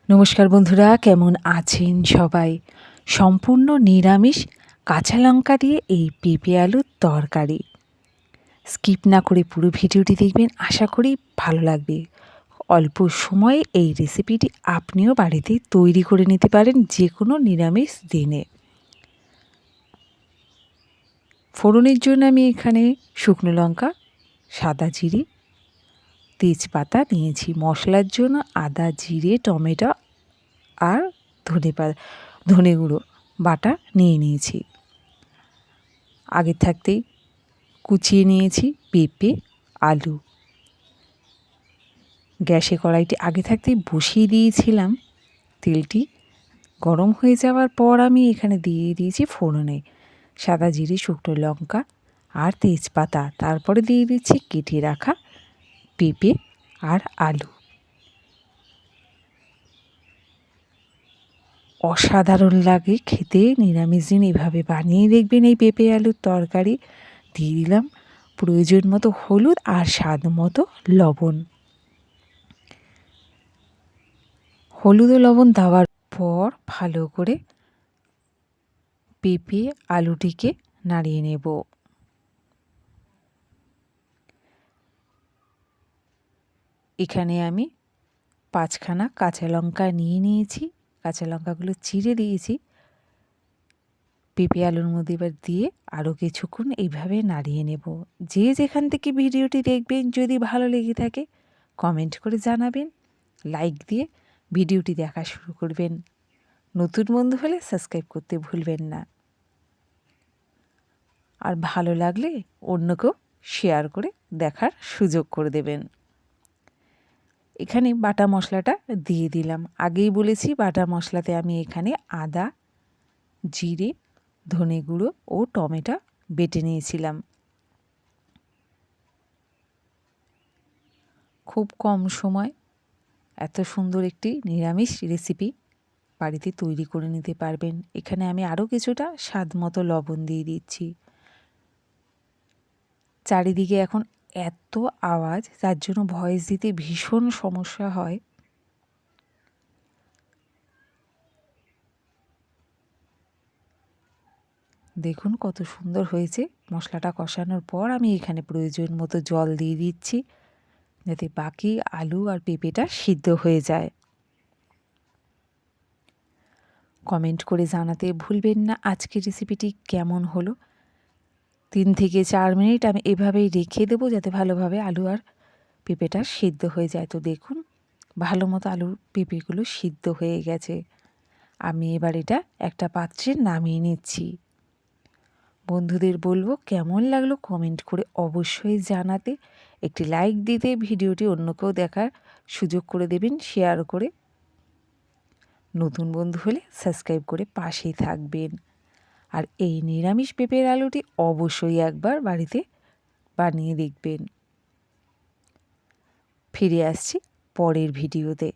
নমস্কার বন্ধুরা, কেমন আছেন সবাই? সম্পূর্ণ নিরামিষ কাঁচা লঙ্কা দিয়ে এই পেঁপে আলুর তরকারি। স্কিপ না করে পুরো ভিডিওটি দেখবেন, আশা করি ভালো লাগবে। অল্প সময়ে এই রেসিপিটি আপনিও বাড়িতে তৈরি করে নিতে পারেন যে কোনো নিরামিষ দিনে। ফোড়নের জন্য আমি এখানে শুকনো লঙ্কা, সাদা জিরে, তেজপাতা নিয়েছি। মশলার জন্য আদা, জিরে, টমেটো আর ধনে গুঁড়ো বাটা নিয়ে নিয়েছি। আগে থাকতেই কুচিয়ে নিয়েছি পেঁপে, আলু। গ্যাসে কড়াইটি আগে থাকতেই বসিয়ে দিয়েছিলাম। তেলটি গরম হয়ে যাওয়ার পর আমি এখানে দিয়ে দিয়েছি ফোড়নে সাদা জিরে, শুকনো লঙ্কা আর তেজপাতা। তারপরে দিয়ে দিচ্ছি কেটে রাখা পেঁপে আর আলু। অসাধারণ লাগে খেতে। নিরামিষ দিন এভাবে বানিয়ে দেখবেন এই পেঁপে আলুর তরকারি। দিয়ে দিলাম প্রয়োজন মতো হলুদ আর স্বাদ মতো লবণ। হলুদ ও লবণ দেওয়ার পর ভালো করে পেঁপে আলুটিকে নাড়িয়ে নেব। এখানে আমি 5খানা কাঁচা লঙ্কা নিয়ে নিয়েছি। কাঁচা লঙ্কাগুলো চিড়ে দিয়েছি। পেঁপে আলুর মধ্যে এবার দিয়ে আরও কিছুক্ষণ এইভাবে নাড়িয়ে নেব। যে যেখান থেকে ভিডিওটি দেখবেন, যদি ভালো লেগে থাকে কমেন্ট করে জানাবেন, লাইক দিয়ে ভিডিওটি দেখা শুরু করবেন। নতুন বন্ধু হলে সাবস্ক্রাইব করতে ভুলবেন না। আর ভালো লাগলে অন্যকেও শেয়ার করে দেখার সুযোগ করে দেবেন। এখানে বাটা মশলাটা দিয়ে দিলাম। আগেই বলেছি বাটা মশলাতে আমি এখানে আদা, জিরে, ধনে গুঁড়ো ও টমেটো বেটে নিয়েছিলাম। খুব কম সময় এত সুন্দর একটি নিরামিষ রেসিপি বাড়িতে তৈরি করে নিতে পারবেন। এখানে আমি আরও কিছুটা স্বাদ মতো লবণ দিয়ে দিচ্ছি। চারিদিকে এখন এত আওয়াজ, যার জন্য ভয়েস দিতে ভীষণ সমস্যা হয়। দেখুন কত সুন্দর হয়েছে। মশলাটা কষানোর পর আমি এখানে প্রয়োজন মতো জল দিয়ে দিচ্ছি, যাতে বাকি আলু আর পেঁপেটা সিদ্ধ হয়ে যায়। কমেন্ট করে জানাতে ভুলবেন না আজকের রেসিপিটি কেমন হলো। 3 থেকে 4 মিনিট আমি এভাবেই রেখে দেবো, যাতে ভালোভাবে আলু আর পেঁপেটা সিদ্ধ হয়ে যায়। তো দেখুন ভালো মতো আলু পেঁপেগুলো সিদ্ধ হয়ে গেছে। আমি এবার এটা একটা পাত্রে নামিয়ে নিচ্ছি। বন্ধুদের বলবো কেমন লাগলো কমেন্ট করে অবশ্যই জানাতে, একটি লাইক দিতে, ভিডিওটি অন্যকেও দেখার সুযোগ করে দেবেন শেয়ার করে। নতুন বন্ধু হলে সাবস্ক্রাইব করে পাশেই থাকবেন। আর এই নিরামিষ পেঁপের আলুটি অবশ্যই একবার বাড়িতে বানিয়ে দেখবেন। ফিরে আসছি পরের ভিডিওতে।